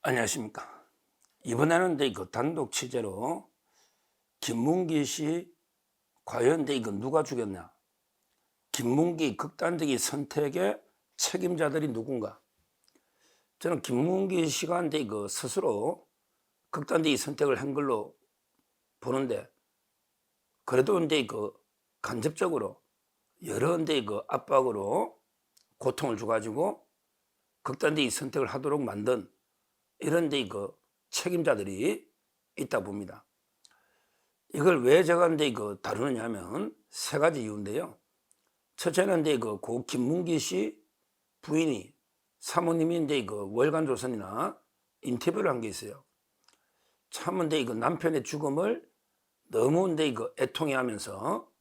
안녕하십니까. 이번에는 이거 단독 취재로 김문기 씨 과연 이거 누가 죽였냐? 김문기 극단적인 선택의 책임자들이 누군가? 저는 김문기 씨가 이거 스스로 극단적인 선택을 한 걸로 보는데, 그래도 이거 간접적으로 여러 이거 압박으로 고통을 줘가지고 극단적인 선택을 하도록 만든 이런 이거 책임자들이 있다 봅니다. 이걸 왜 제가 이거 다루느냐 하면 세 가지 이유인데요. 첫째는 이거 고 김문기 씨 부인이 사모님이 이거 월간조선이나 인터뷰를 한 게 있어요. 참 이거 남편의 죽음을 너무 이거 애통해하면서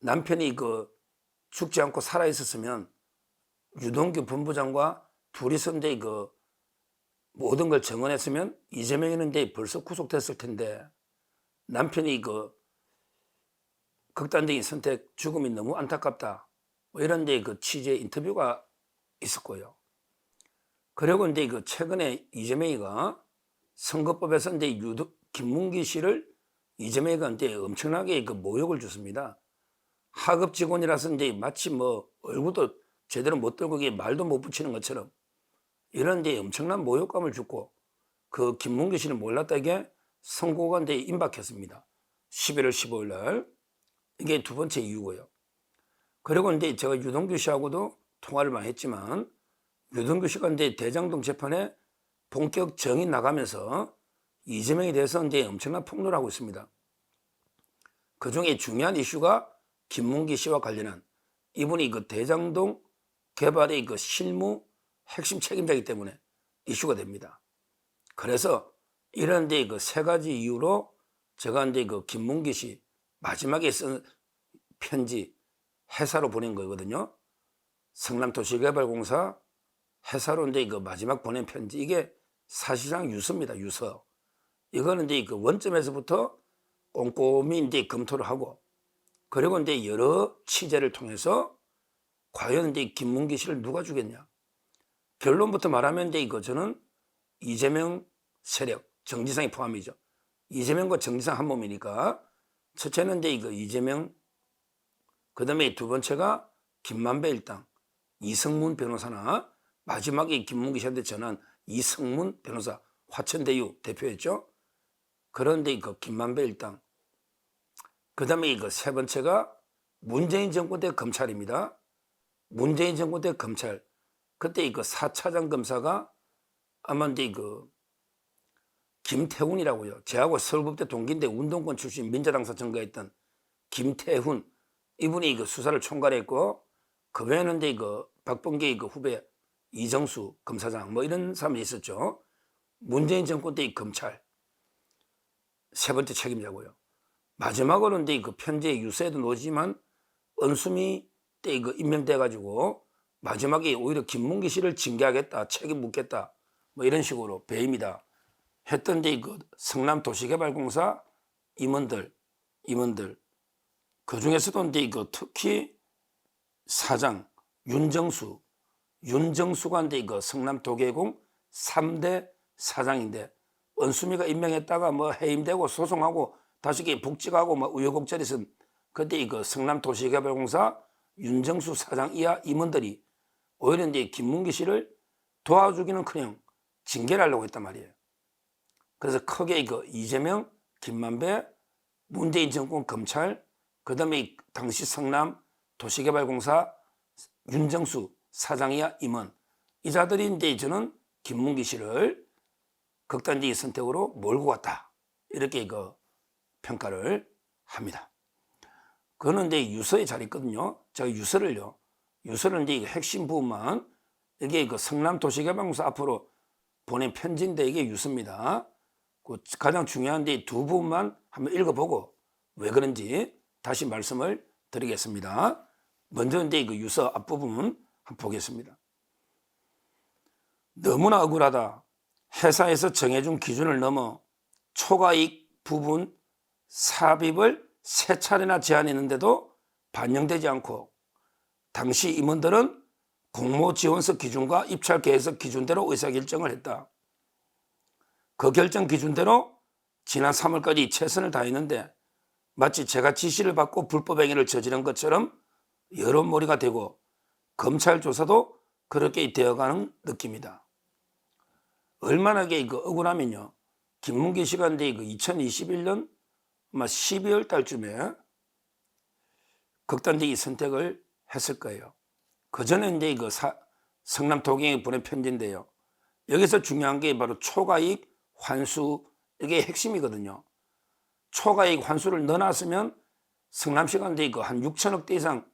남편이 이거 죽지 않고 살아 있었으면 유동규 본부장과 둘이서 이거 모든 걸 정언했으면 이재명이는 벌써 구속됐을 텐데 남편이 이거 극단적인 선택 죽음이 너무 안타깝다 뭐 이런 그 취재 인터뷰가 있었고요. 그리고 그 최근에 이재명이가 선거법에서 김문기 씨를 이재명이가 엄청나게 그 모욕을 줬습니다. 하급 직원이라서 마치 뭐 얼굴도 제대로 못 들고 말도 못 붙이는 것처럼 이런 엄청난 모욕감을 주고 그 김문기 씨를 몰랐다게 선고가 임박했습니다. 11월 15일 날. 이게 두 번째 이유고요. 그리고 제가 유동규 씨하고도 통화를 많이 했지만 유동규 씨가 대장동 재판에 본격 정인 나가면서 이재명에 대해서 엄청난 폭로를 하고 있습니다. 그 중에 중요한 이슈가 김문기 씨와 관련한 이분이 그 대장동 개발의 그 실무 핵심 책임자이기 때문에 이슈가 됩니다. 그래서 이런 그 세 가지 이유로 제가 그 김문기 씨 마지막에 쓴 편지 회사로 보낸 거거든요. 성남도시개발공사 회사로 그 마지막 보낸 편지, 이게 사실상 유서입니다. 유서. 이거는 그 원점에서부터 꼼꼼히 검토를 하고, 그리고 여러 취재를 통해서 과연 김문기 씨를 누가 죽였냐? 결론부터 말하면 이거 저는 이재명 세력, 정지상이 포함이죠. 이재명과 정지상 한 몸이니까 첫째는 이거 이재명, 그 다음에 두 번째가 김만배 일당, 이성문 변호사나 마지막에 김문기 씨한테 전한 이성문 변호사, 화천대유 대표였죠. 그런데 이거 김만배 일당, 그 다음에 이거 세 번째가 문재인 정권 때 검찰입니다. 문재인 정권 때 검찰, 그때 이거 4차장 검사가 아마 이거 김태훈이라고요. 저하고 서울법대 동기인데 운동권 출신 민자당사 전가했던 김태훈, 이분이 이거 수사를 총괄했고, 그 외에는 이거 박범계 이거 후배 이정수 검사장 뭐 이런 사람이 있었죠. 문재인 정권 때 검찰 세 번째 책임자고요. 마지막으로는 이거 편지의 유서에도 놓지만 은수미 때 이거 임명돼 가지고 마지막에 오히려 김문기 씨를 징계하겠다, 책임 묻겠다 뭐 이런 식으로 배임이다 했던 그 성남도시개발공사 임원들 그 중에서도 이거 특히 사장 윤정수가 이거 성남도계공 3대 사장인데 은수미가 임명했다가 뭐 해임되고 소송하고 다시 복직하고 뭐 우여곡절이 있은 그때 이거 성남도시개발공사 윤정수 사장 이하 임원들이 오히려 김문기 씨를 도와주기는커녕 징계를 하려고 했단 말이에요. 그래서 크게 이거 이재명, 김만배, 문재인 정권 검찰, 그 다음에 당시 성남 도시개발공사 윤정수 사장이야 임원, 이 자들이 저는 김문기 씨를 극단적인 선택으로 몰고 갔다, 이렇게 이거 평가를 합니다. 그거는 유서에 잘 있거든요. 제가 유서를 핵심 부분만, 이게 그 성남도시개발공사 앞으로 보낸 편지인데 이게 유서입니다. 가장 중요한 두 부분만 한번 읽어보고 왜 그런지 다시 말씀을 드리겠습니다. 먼저 그 유서 앞부분 한번 보겠습니다. 너무나 억울하다. 회사에서 정해준 기준을 넘어 초과이익 부분 삽입을 3차례나 제안했는데도 반영되지 않고 당시 임원들은 공모지원서 기준과 입찰 계획서 기준대로 의사결정을 했다. 그 결정 기준대로 지난 3월까지 최선을 다했는데 마치 제가 지시를 받고 불법 행위를 저지른 것처럼 여론몰이가 되고 검찰 조사도 그렇게 되어가는 느낌이다. 얼마나 억울하면요. 김문기 씨가 그 2021년 12월 달쯤에 극단적인 선택을 했을 거예요. 그 전에 이제 성남 도경에 보낸 편지인데요. 여기서 중요한 게 바로 초과이익 환수, 이게 핵심이거든요. 초과이익 환수를 넣어놨으면 성남시가 이제 한 6천억 대 이상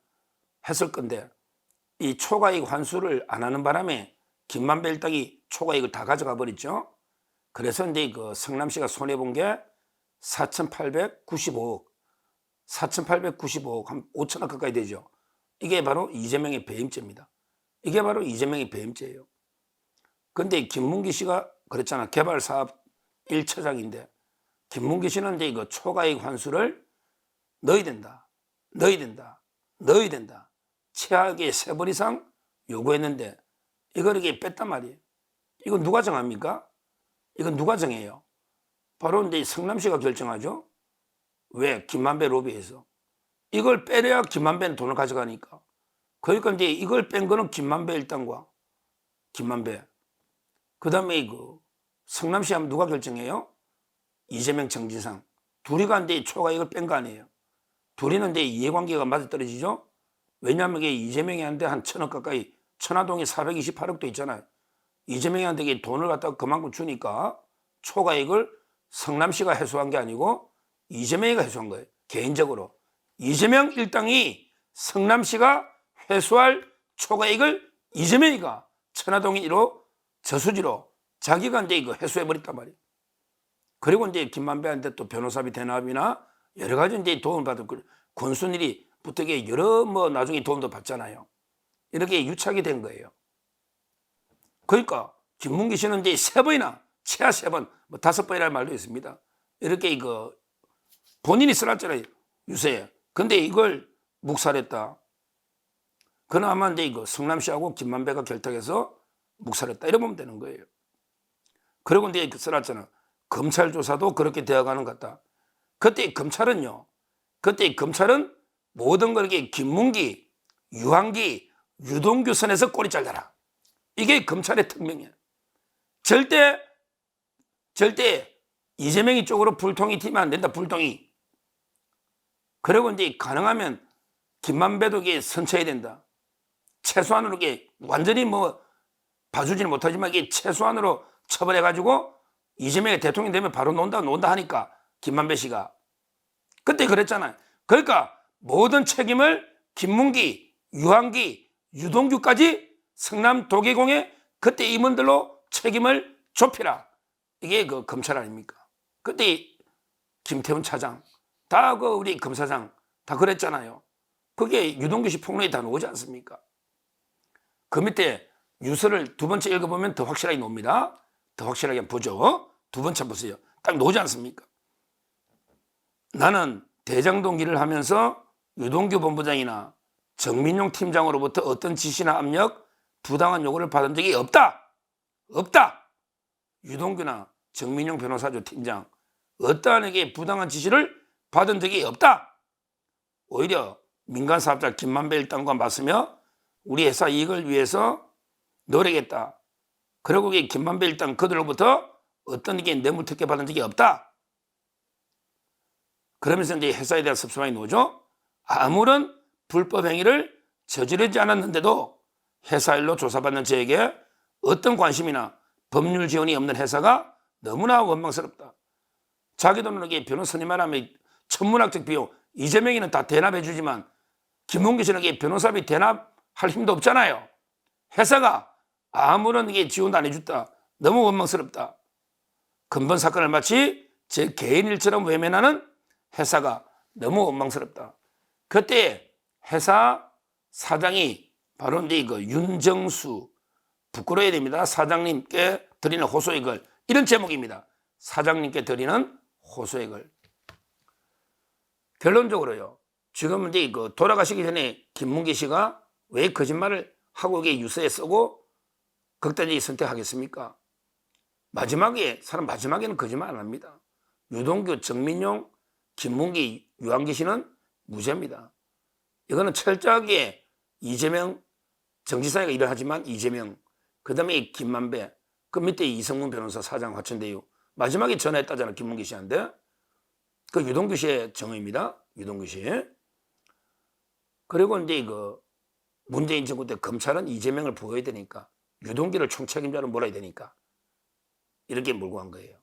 했을 건데 이 초과이익 환수를 안 하는 바람에 김만배 일당이 초과이익을 다 가져가 버렸죠. 그래서 이제 성남시가 손해본 게 4,895억, 한 5천억 가까이 되죠. 이게 바로 이재명의 배임죄입니다. 이게 바로 이재명의 배임죄예요. 근데 김문기 씨가 그랬잖아. 개발사업 1처장인데 김문기 씨는 이제 초과이익 환수를 넣어야 된다. 최악의 3번 이상 요구했는데 이걸 이렇게 뺐단 말이에요. 이건 누가 정합니까? 이건 누가 정해요? 바로 이제 성남시가 결정하죠. 왜? 김만배 로비에서. 이걸 빼려야 김만배는 돈을 가져가니까. 그러니까 이제 이걸 뺀 거는 김만배 일당과 김만배. 그 다음에 성남시 하면 누가 결정해요? 이재명 정진상. 둘이가 이제 초과이익을 뺀 거 아니에요. 둘이는 이제 이해관계가 맞아떨어지죠. 왜냐하면 이게 이재명이한테 한 1,000억 가까이, 천화동에 428억도 있잖아요. 이재명이한테 돈을 갖다가 그만큼 주니까 초과이익을 성남시가 해소한 게 아니고 이재명이가 해소한 거예요. 개인적으로. 이재명 일당이 성남시가 회수할 초과이익을 이재명이가 천화동에 1호 저수지로 자기가 이제 회수해버렸단 말이에요. 그리고 이제 김만배한테 또 변호사비 대납이나 여러 가지 이제 도움을 받을 권순일이 부탁에 여러 나중에 도움도 받잖아요. 이렇게 유착이 된 거예요. 그러니까 김문기 씨는 이제 3번이나 최하 3번, 5번이라는 말도 있습니다. 이렇게 본인이 써놨잖아요. 유서에. 근데 이걸 묵살했다. 그건 아마 이제 성남시하고 김만배가 결탁해서 묵살했다. 이래 보면 되는 거예요. 그리고 이제 써놨잖아. 검찰 조사도 그렇게 되어가는 것 같다. 그때 검찰은 모든 걸 이렇게 김문기, 유한기, 유동규 선에서 꼬리 잘라라. 이게 검찰의 특명이야. 절대 이재명이 쪽으로 불통이 튀면 안 된다. 불통이. 그리고 이제 가능하면 김만배도 이게 선처해야 된다. 최소한으로 이게 완전히 봐주지는 못하지만 이게 최소한으로 처벌해가지고 이재명이 대통령 되면 바로 논다 하니까 김만배 씨가 그때 그랬잖아요. 그러니까 모든 책임을 김문기, 유한기, 유동규까지 성남 도계공에 그때 임원들로 책임을 좁히라. 이게 검찰 아닙니까? 그때 김태훈 차장, 다 우리 검사장 다 그랬잖아요. 그게 유동규 씨 폭로에 다 나오지 않습니까? 그 밑에 유서를 두 번째 읽어보면 더 확실하게 나옵니다. 더 확실하게 보죠. 두 번째 보세요. 딱 나오지 않습니까? 나는 대장동기를 하면서 유동규 본부장이나 정민용 팀장으로부터 어떤 지시나 압력, 부당한 요구를 받은 적이 없다. 유동규나 정민용 변호사조 팀장 어떠한에게 부당한 지시를 받은 적이 없다. 오히려 민간사업자 김만배 일당과 맞서며 우리 회사 이익을 위해서 노력했다. 그리고 김만배 일당 그들로부터 어떤 게 뇌물특혜 받은 적이 없다. 그러면서 이제 회사에 대한 섭섭함이 나오죠. 아무런 불법 행위를 저지르지 않았는데도 회사 일로 조사받는 저에게 어떤 관심이나 법률 지원이 없는 회사가 너무나 원망스럽다. 자기 돈으로 변호사님만 하면 천문학적 비용, 이재명이는 다 대납해 주지만 김문기 씨는 변호사비 대납할 힘도 없잖아요. 회사가 아무런 지원도 안 해줬다. 너무 원망스럽다. 근본 사건을 마치 제 개인 일처럼 외면하는 회사가 너무 원망스럽다. 그때 회사 사장이 바로 이제 윤정수, 부끄러워야 됩니다. 사장님께 드리는 호소액을, 이런 제목입니다. 사장님께 드리는 호소액을. 결론적으로요. 지금 이제 돌아가시기 전에 김문기 씨가 왜 거짓말을 하고 유서에 쓰고 극단적인 선택하겠습니까? 사람 마지막에는 거짓말 안 합니다. 유동규, 정민용, 김문기, 유한기 씨는 무죄입니다. 이거는 철저하게 이재명, 정지사가 일을 하지만 이재명, 그 다음에 김만배, 그 밑에 이성문 변호사 사장 화천대유, 마지막에 전화했다잖아, 김문기 씨한테. 그 유동규 씨의 정의입니다. 유동규 씨. 그리고 이제 문재인 정부 때 검찰은 이재명을 보호해야 되니까, 유동규를 총책임자로 몰아야 되니까, 이렇게 몰고 간 거예요.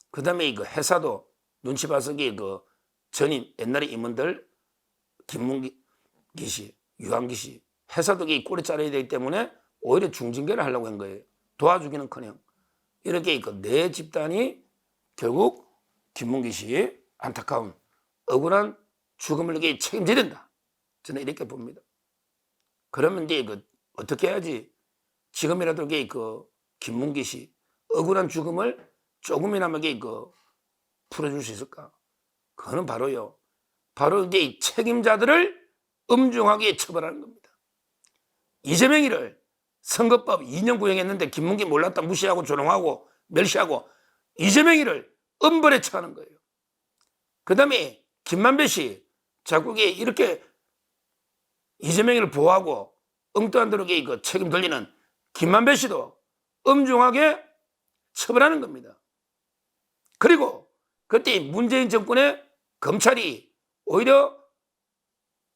그 다음에 회사도 눈치 봐서 전임, 옛날에 임원들, 김문기 씨, 유한기 씨, 회사도 꼬리 자르야 되기 때문에 오히려 중징계를 하려고 한 거예요. 도와주기는 커녕. 이렇게 네 집단이 결국 김문기 씨 안타까운 억울한 죽음을 책임져야 된다. 저는 이렇게 봅니다. 그러면 이제 어떻게 해야지 지금이라도 김문기 씨 억울한 죽음을 조금이나마 풀어줄 수 있을까? 그거는 바로 이제 책임자들을 엄중하게 처벌하는 겁니다. 이재명이를 선거법 2년 구형했는데 김문기 몰랐다 무시하고 조롱하고 멸시하고 이재명이를 엄벌에 처하는 거예요. 그 다음에 김만배 씨 자꾸 이렇게 이재명이를 보호하고 엉뚱한 대로 책임 돌리는 김만배 씨도 엄중하게 처벌하는 겁니다. 그리고 그때 문재인 정권의 검찰이 오히려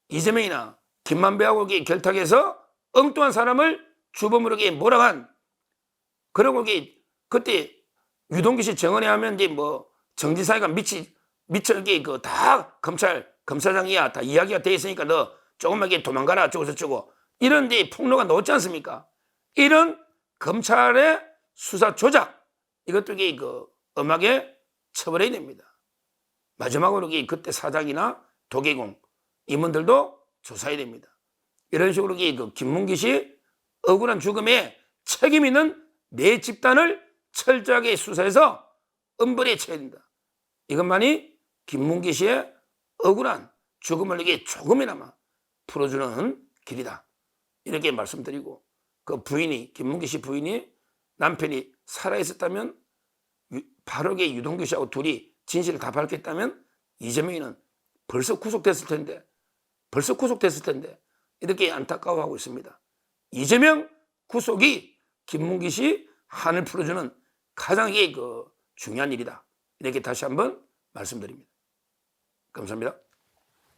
이재명이나 김만배하고 결탁해서 엉뚱한 사람을 주범으로 몰아간, 그리고 그때 유동규 씨 정언에 하면 이제 정지사가 미쳐 다 검사장이야 다 이야기가 돼 있으니까 너 조금만 도망가라 어쩌고 이런 데 폭로가 나왔지 않습니까? 이런 검찰의 수사 조작, 이것도 엄하게 처벌해야 됩니다. 마지막으로 그때 사장이나 도계공 임원들도 조사해야 됩니다. 이런 식으로 김문기 씨 억울한 죽음에 책임 있는 네 집단을 철저하게 수사해서 엄벌에 처해야 된다. 이것만이 김문기 씨의 억울한 죽음을 조금이나마 풀어주는 길이다. 이렇게 말씀드리고, 김문기 씨 부인이 남편이 살아있었다면 바로 유동규 씨하고 둘이 진실을 다 밝혔다면 이재명이는 벌써 구속됐을 텐데 이렇게 안타까워하고 있습니다. 이재명 구속이 김문기 씨 한을 풀어주는 가장 중요한 일이다. 이렇게 다시 한번 말씀드립니다. 감사합니다.